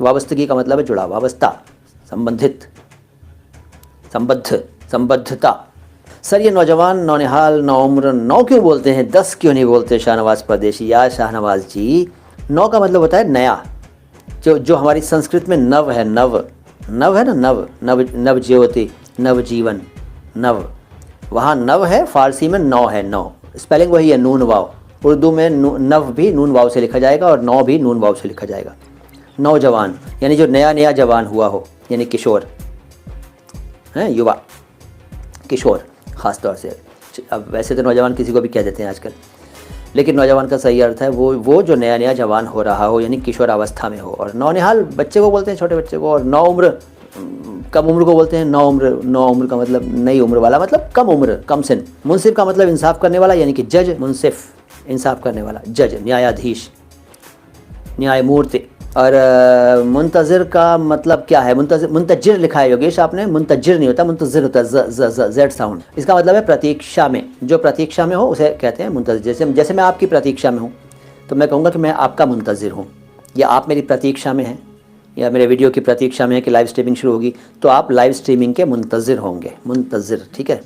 वाबस्तगी का मतलब है जुड़ा, वाबस्ता, संबंधित, संबद्ध, संबद्धता। सर ये नौजवान, नौनिहाल, नौउम्र, नौ क्यों बोलते हैं, 10 क्यों नहीं बोलते शाहनवाज परदेशी? यार शाहनवाज जी, नौ का मतलब होता है नया, जो हमारी संस्कृत में नव है, नव, नव है ना, नव, नव, नव ज्योति, नव जीवन, नव, वहाँ नव है, फारसी में नौ है, नौ, स्पेलिंग वही है, नून वाव। उर्दू में नव भी नून वाव से लिखा जाएगा और नौ भी नून वाव से लिखा जाएगा। नौजवान यानी जो नया नया जवान हुआ हो, यानी किशोर हैं, युवा, किशोर ख़ास तौर से। अब वैसे तो नौजवान किसी को भी कह देते हैं आजकल, लेकिन नौजवान का सही अर्थ है वो जो नया नया जवान हो रहा हो, यानी किशोर अवस्था में हो। और नौनिहाल बच्चे को बोलते हैं, छोटे बच्चे को। और नौ उम्र, कम उम्र को बोलते हैं नौ उम्र। नौ उम्र का मतलब नई उम्र वाला, मतलब कम उम्र, कम सिन। मुनसिफ का मतलब इंसाफ करने वाला, यानी कि जज, मुनसिफ इंसाफ करने वाला, जज, न्यायाधीश, न्यायमूर्ति। और मुंतज़िर का मतलब क्या है? मुंतजिर लिखा है योगेश आपने, मुंतजिर नहीं होता, मुंतजिर होता है, जेड साउंड। इसका मतलब है प्रतीक्षा में, जो प्रतीक्षा में हो उसे कहते हैं मुंतजिर। जैसे मैं आपकी प्रतीक्षा में हूँ तो मैं कहूँगा कि मैं आपका मुंतजिर हूँ, या आप मेरी प्रतीक्षा में हैं, या मेरे वीडियो की प्रतीक्षा में है कि लाइव स्ट्रीमिंग शुरू होगी, तो आप लाइव स्ट्रीमिंग के मुंतजिर होंगे, मुंतजिर, ठीक है।